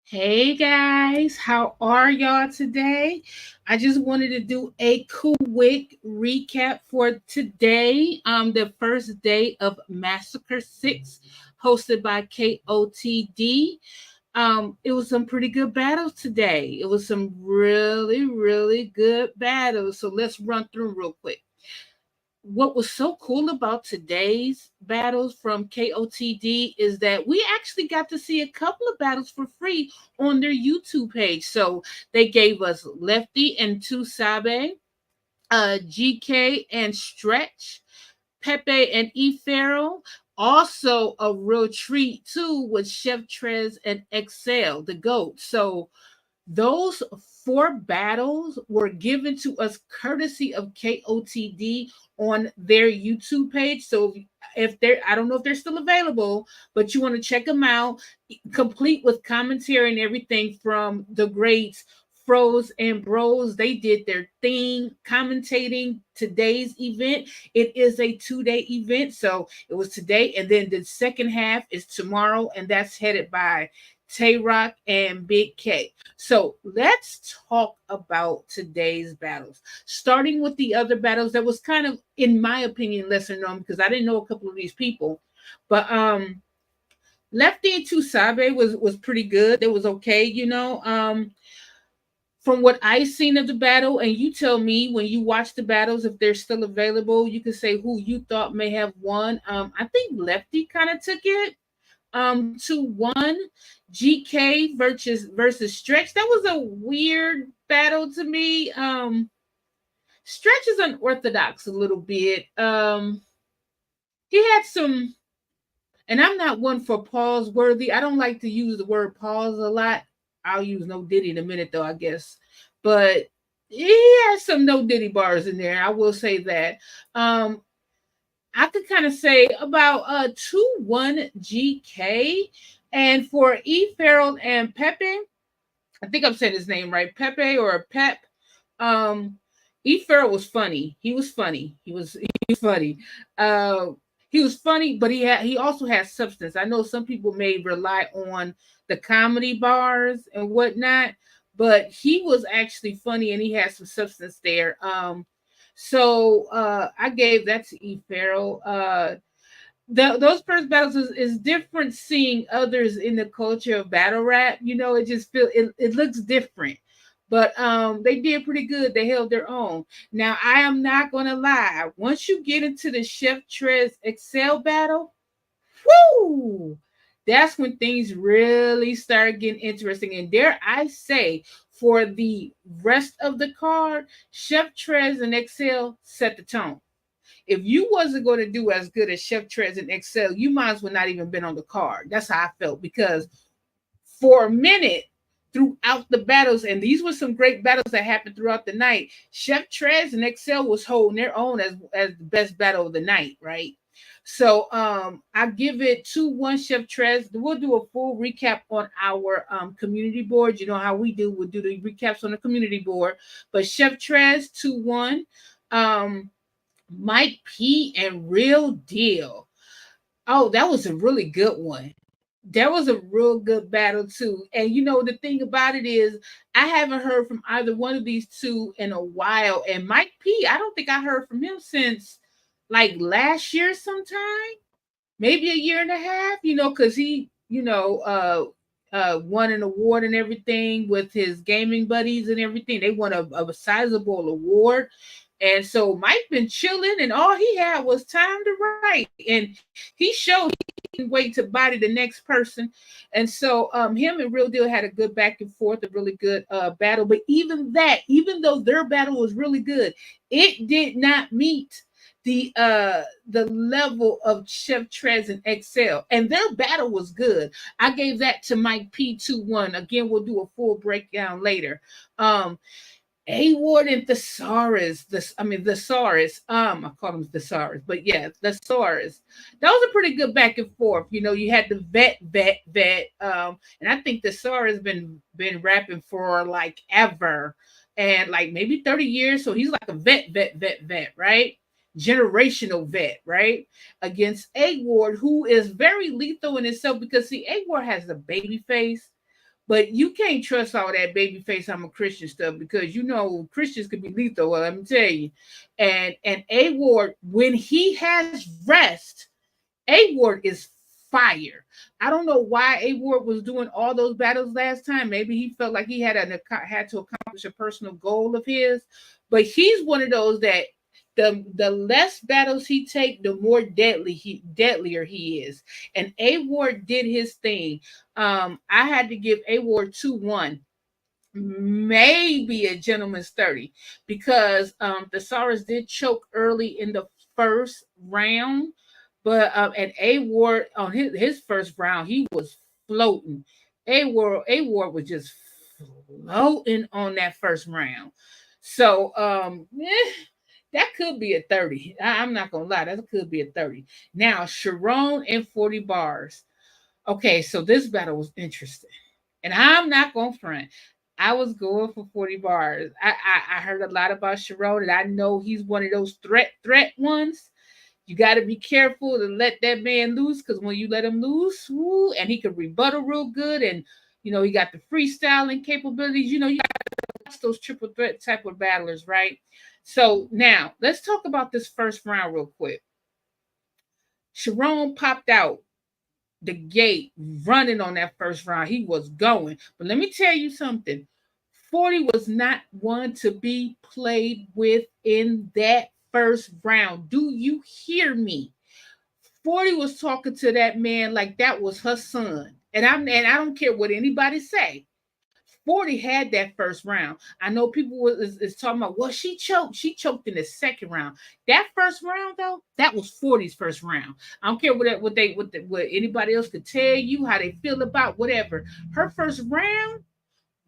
Hey guys, how are y'all today? I just wanted to do a quick recap for today, the first day of Massacre 6, hosted by KOTD. It was some pretty good battles today. It was some really, really good battles. So let's run through real quick. What was so cool about today's battles from KOTD is that we actually got to see a couple of battles for free on their YouTube page. So they gave us Lefty and Tusabe, GK and Stretch, Pepe and E Farrell. Also a real treat too with Chef Trez and Excel, the GOAT. So those four battles were given to us courtesy of KOTD on their YouTube page. So if they're, I don't know if they're still available, but you want to check them out, complete with commentary and everything from the greats Froze and Bros. They did their thing commentating today's event. It is a 2-day event. So it was today, and then the second half is tomorrow, and that's headed by Tay Rock and Big K. So let's talk about today's battles. Starting with the other battles that was kind of, in my opinion, lesser known because I didn't know a couple of these people. But Lefty and Tusabe was pretty good. It was okay. From what I seen of the battle, and you tell me when you watch the battles if they're still available, you can say who you thought may have won. I think Lefty kind of took it 2-1. GK versus Stretch. That was a weird battle to me. Stretch is unorthodox a little bit. He had some, and I'm not one for pause worthy. I don't like to use the word pause a lot. I'll use no diddy in a minute though, I guess. But he has some no diddy bars in there. I will say that. I could kind of say about 2-1 GK. And for E Farrell and Pepe, I think I'm saying his name right, Pepe or Pep. Um, E Farrell was funny. He was funny. He was funny. Uh, he was funny, but he also has substance. I know some people may rely on the comedy bars and whatnot, but he was actually funny and he had some substance there. So I gave that to E Farrell. Those first battles is different seeing others in the culture of battle rap. It just it looks different. But they did pretty good. They held their own. Now I am not gonna lie. Once you get into the Chef Trez Excel battle, whoo, that's when things really start getting interesting. And dare I say, for the rest of the card, Chef Trez and Excel set the tone. If you wasn't going to do as good as Chef Trez and Excel, you might as well not even been on the card. That's how I felt because for a minute throughout the battles, and these were some great battles that happened throughout the night. Chef Trez and Excel was holding their own as the best battle of the night, right? So I give it 2-1 Chef Trez. We'll do a full recap on our community board. You know how we do. We'll do the recaps on the community board. But Chef Trez 2-1. Um, Mike P and Real Deal. Oh, that was a really good one. That was a real good battle too. And the thing about it is I haven't heard from either one of these two in a while. And Mike P, I don't think I heard from him since like last year sometime, maybe a year and a half, because he, won an award and everything with his gaming buddies and everything. They won a sizable award. And so Mike been chilling, and all he had was time to write, and he showed he didn't wait to body the next person. And so him and Real Deal had a good back and forth, a really good battle. But even though their battle was really good, it did not meet the level of Chef Trez and Excel, and their battle was good. I gave that to Mike P 2-1. Again, we'll do a full breakdown later. A Ward and Thesaurus. Thesaurus. I call him Thesaurus, but yeah, Thesaurus. That was a pretty good back and forth. You had the vet. And I think Thesaurus been rapping for like ever, and like maybe 30 years. So he's like a vet, right? Generational vet, right? Against A Ward, who is very lethal in itself because see, A Ward has a baby face, But you can't trust all that baby face I'm a Christian stuff because Christians could be lethal. Well, let me tell you. And A Ward, when he has rest, A Ward is fire. I don't know why A Ward was doing all those battles last time. Maybe he felt like he had to accomplish a personal goal of his. But he's one of those that the less battles he take, the more deadlier he is. And A Ward did his thing. I had to give A Ward 2-1, maybe a gentleman's 30, because Thesaurus did choke early in the first round, but and A Ward on his first round he was floating. A Ward was just floating on that first round. So that could be a 30. I'm not gonna lie, that could be a 30. Now Sharon and 40 bars. Okay, so this battle was interesting. And I'm not gonna front. I was going for 40 bars. I heard a lot about Sharon, and I know he's one of those threat ones. You got to be careful to let that man loose, because when you let him loose, woo, and he can rebuttal real good, and he got the freestyling capabilities. You got to watch those triple threat type of battlers, right? So now let's talk about this first round real quick. Sharon popped out the gate running on that first round. He was going. But let me tell you something. 40 was not one to be played with in that first round. Do you hear me? 40 was talking to that man like that was her son. And I don't care what anybody say. 40 had that first round. I know people is talking about, well, she choked. She choked in the second round. That first round, though, that was 40's first round. I don't care what anybody else could tell you, how they feel about whatever. Her first round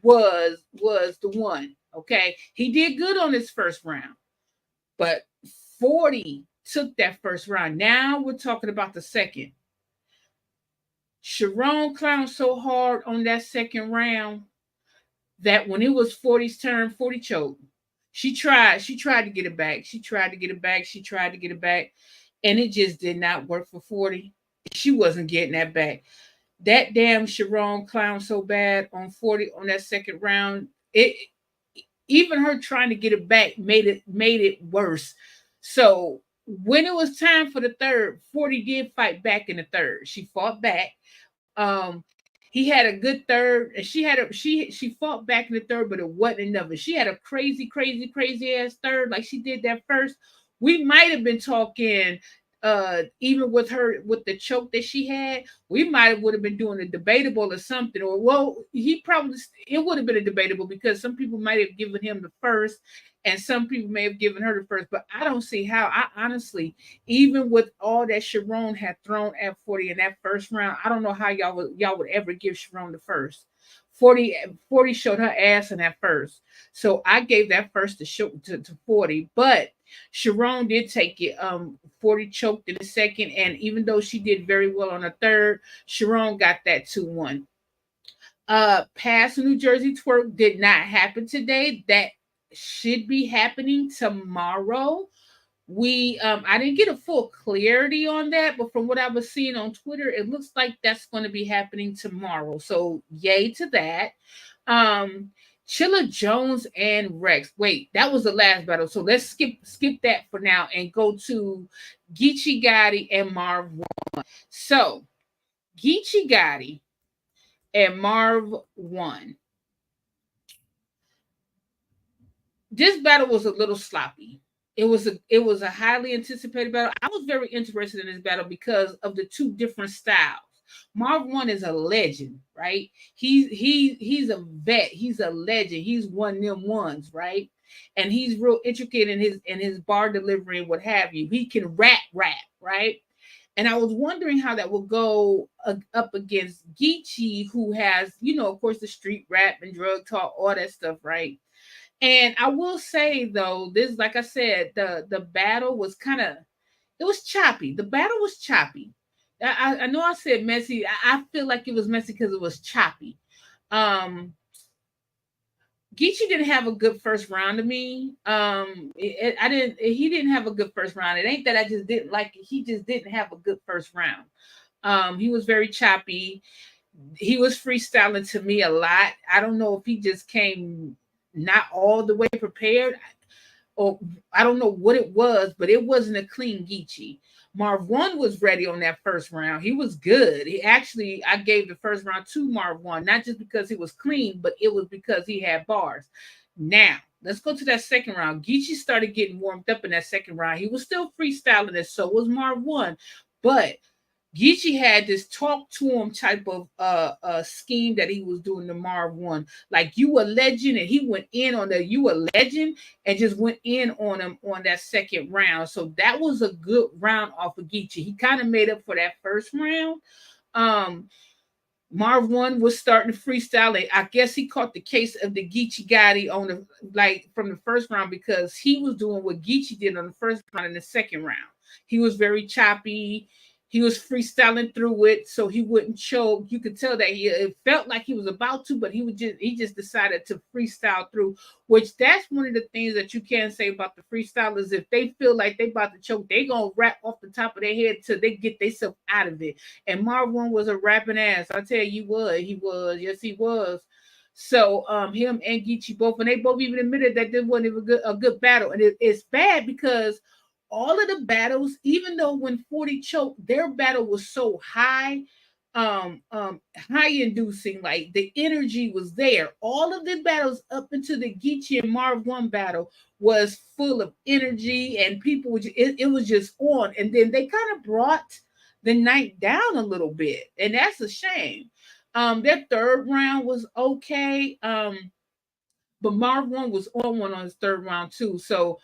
was the one. Okay. He did good on his first round. But 40 took that first round. Now we're talking about the second. Sharon clowned so hard on that second round that when it was 40's turn, 40 choked. She tried to get it back. She tried to get it back. She tried to get it back. And it just did not work for 40. She wasn't getting that back. That damn Sharon clown so bad on 40 on that second round. It even her trying to get it back made it worse. So when it was time for the third, 40 did fight back in the third. She fought back. He had a good third, and she fought back in the third, but it wasn't enough. And she had a crazy ass third, like she did that first. We might have been talking, even with her with the choke that she had, we might would have been doing a debatable or something. Or well, he probably it would have been a debatable because some people might have given him the first, and some people may have given her the first. But I don't see how. I honestly, even with all that Sharon had thrown at 40 in that first round, I don't know how y'all would ever give Sharon the first. 40 showed her ass in that first. So I gave that first to 40. But Sharon did take it. 40 choked in the second, and even though she did very well on the third, Sharon got that 2-1. Pass New Jersey twerk did not happen today. That should be happening tomorrow. We I didn't get a full clarity on that, but from what I was seeing on Twitter, it looks like that's going to be happening tomorrow. So yay to that. Chilla Jones and Rex. Wait, that was the last battle. So let's skip that for now and go to Geechee Gotti and Marv 1. So Geechee Gotti and Marv 1. This battle was a little sloppy. It was a highly anticipated battle. I was very interested in this battle because of the two different styles. Marv One is a legend, right? He's a vet. He's a legend. He's one of them ones, right? And he's real intricate in his bar delivery and what have you. He can rap, right? And I was wondering how that would go up against Geechee, who has, of course, the street rap and drug talk, all that stuff, right? And I will say though, this, like I said, the battle was it was choppy. The battle was choppy. I know I said messy. I feel like it was messy because it was choppy. Um, Geechee didn't have a good first round to me. I didn't. He didn't have a good first round. It ain't that I just didn't like it. He just didn't have a good first round. He was very choppy. He was freestyling to me a lot. I don't know if he just came not all the way prepared, or I don't know what it was, but it wasn't a clean Geechee. Marv One was ready on that first round. He was good. He actually, I gave the first round to Marv One, not just because he was clean, but it was because he had bars. Now, let's go to that second round. Geechee started getting warmed up in that second round. He was still freestyling, and so was Marv One. But Geechee had this talk to him type of scheme that he was doing to Marv One. Like, you a legend, and he went in on the you a legend and just went in on him on that second round. So that was a good round off of Geechee. He kind of made up for that first round. Um, Marv One was starting to freestyle. I guess he caught the case of the Geechee Gotti on the like from the first round, because he was doing what Geechee did on the first round and the second round. He was very choppy. He was freestyling through it so he wouldn't choke. You could tell that it felt like he was about to, but he just decided to freestyle through. Which that's one of the things that you can say about the freestylers. If they feel like they about to choke, they gonna rap off the top of their head till they get themselves out of it. And Marvin was a rapping ass. I tell you what, he was. Yes, he was. So him and Geechee both, and they both even admitted that this wasn't even a good battle. And it's bad because all of the battles, even though when 40 choked, their battle was so high, high inducing, like the energy was there. All of the battles up into the Geechee and Marv One battle was full of energy, and people would it was just on. And then they kind of brought the night down a little bit, and that's a shame. Their third round was okay. But Marv One was on one on his third round too. So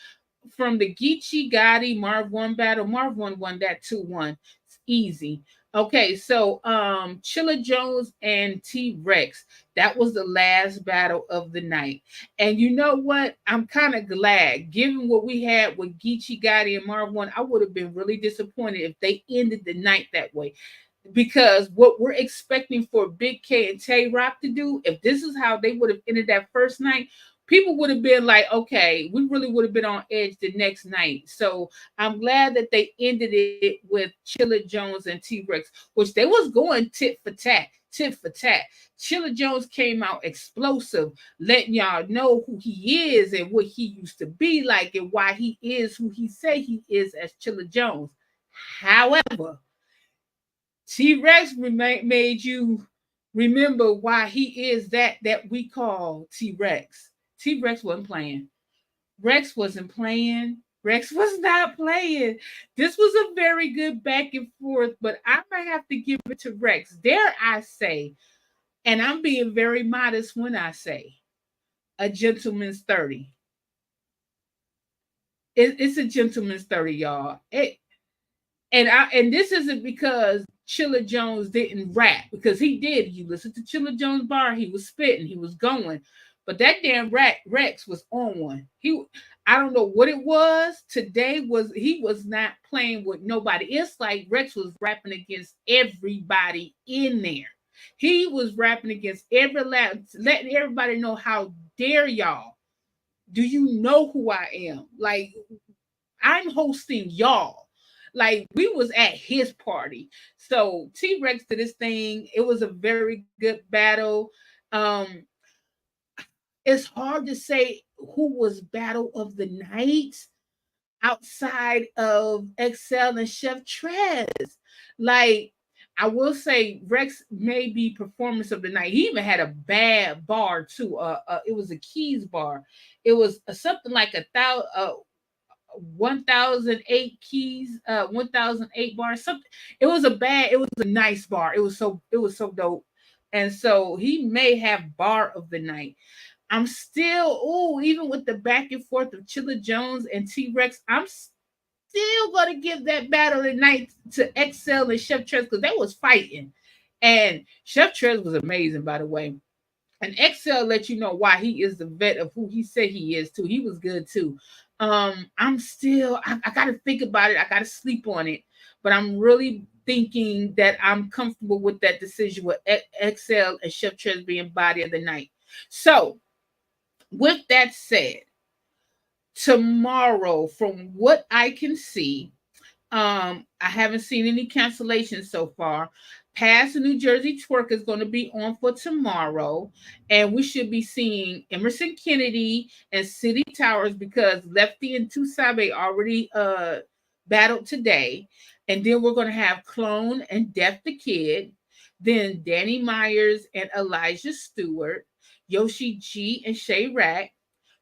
from the Geechee Gotti Marv One battle, Marv One won that 2-1. It's easy. Okay, so Chilla Jones and T Rex. That was the last battle of the night. And you know what? I'm kind of glad, given what we had with Geechee Gotti and Marv One, I would have been really disappointed if they ended the night that way, because what we're expecting for Big K and Tay Rock to do, if this is how they would have ended that first night, people would have been like, okay, we really would have been on edge the next night. So I'm glad that they ended it with Chilla Jones and T Rex, which they was going tit for tat, tit for tat. Chilla Jones came out explosive, letting y'all know who he is and what he used to be like and why he is who he say he is as Chilla Jones. However, T Rex made you remember why he is that we call T Rex. T Rex wasn't playing. Rex wasn't playing. Rex was not playing. This was a very good back and forth, but I might have to give it to Rex. Dare I say, and I'm being very modest when I say, a gentleman's 30. It's a gentleman's 30, y'all. And this isn't because Chilla Jones didn't rap, because he did. You listen to Chilla Jones bar, he was spitting, he was going. But that damn Rex was on one. I don't know what it was. Today was he was not playing with nobody. It's like Rex was rapping against everybody in there. He was rapping against every last, letting everybody know, how dare y'all. Do you know who I am? Like, I'm hosting y'all. Like, we was at his party. So T Rex did this thing. It was a very good battle. Um, it's hard to say who was battle of the night outside of Excel and Chef Trez. Like, I will say Rex may be performance of the night. He even had a bad bar too. It was a keys bar. It was something like 1008 keys, 1008 bars, something. It was a nice bar. It was so dope. And so he may have bar of the night. I'm still, even with the back and forth of Chilla Jones and T Rex, I'm still gonna give that battle of the night to XL and Chef Trez, because they was fighting. And Chef Trez was amazing, by the way. And Excel let you know why he is the vet of who he said he is too. He was good too. I'm still, I gotta think about it. I gotta sleep on it. But I'm really thinking that I'm comfortable with that decision with Excel and Chef Trez being body of the night. So with that said, tomorrow, from what I can see, I haven't seen any cancellations so far. Past the New Jersey twerk is going to be on for tomorrow, and we should be seeing Emerson Kennedy and City Towers because Lefty and Tusabe already battled today, and then we're going to have Clone and Def the Kid, then Danny Myers and Elijah Stewart, Yoshi G and Shay Rack,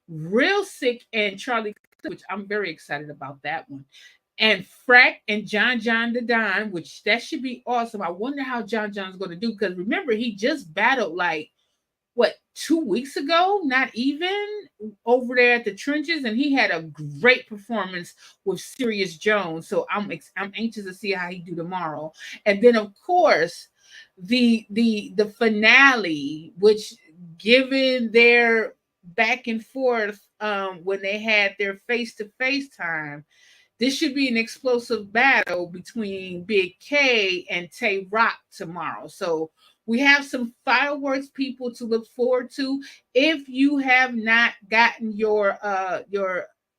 Real Sick and Charlie, which I'm very excited about that one, and Frack and John the Don, which that should be awesome. I wonder how John's going to do because remember he just battled like what 2 weeks ago, not even over there at the trenches, and he had a great performance with Sirius Jones. So I'm anxious to see how he do tomorrow. And then of course the finale, which given their back and forth when they had their face to face time, this should be an explosive battle between Big K and Tay Rock tomorrow. So we have some fireworks, people, to look forward to. If you have not gotten your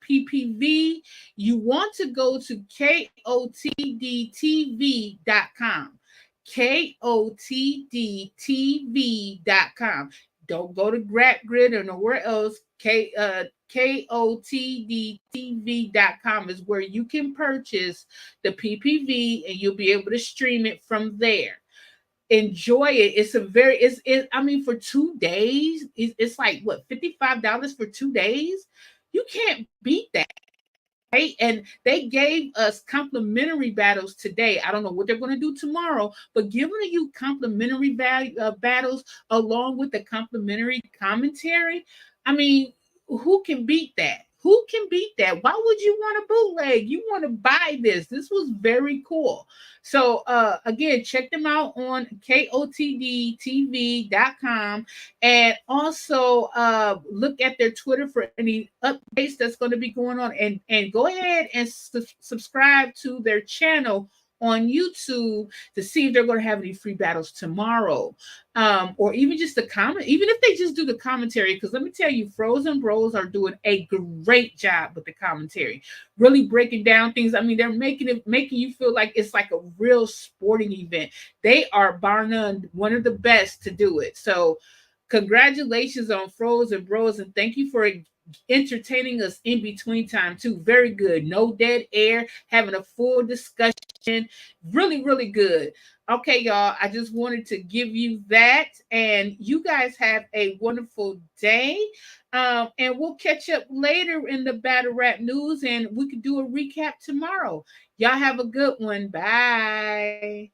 PPV, you want to go to KOTDTV.com. KOTDTV.com. Don't go to GrapGrid or nowhere else. KOTDTV.com is where you can purchase the PPV and you'll be able to stream it from there. Enjoy it. It's a very I mean for 2 days, it's like what $55 for 2 days. You can't beat that. Right? And they gave us complimentary battles today. I don't know what they're going to do tomorrow, but giving you complimentary battles along with the complimentary commentary, I mean, who can beat that? Who can beat that? Why would you want a bootleg? You want to buy this. This was very cool. So again, check them out on KOTDTV.com and also look at their Twitter for any updates that's going to be going on, and go ahead and subscribe to their channel on YouTube to see if they're going to have any free battles tomorrow, or even just the comment, even if they just do the commentary. Because let me tell you, Frozen Bros are doing a great job with the commentary, really breaking down things. I mean, they're making you feel like it's like a real sporting event. They are bar none one of the best to do it. So congratulations on Frozen Bros, and thank you for entertaining us in between time too. Very good. No dead air, having a full discussion. Really, really good. Okay, y'all. I just wanted to give you that, and you guys have a wonderful day. And we'll catch up later in the battle rap news, and we could do a recap tomorrow. Y'all have a good one. Bye.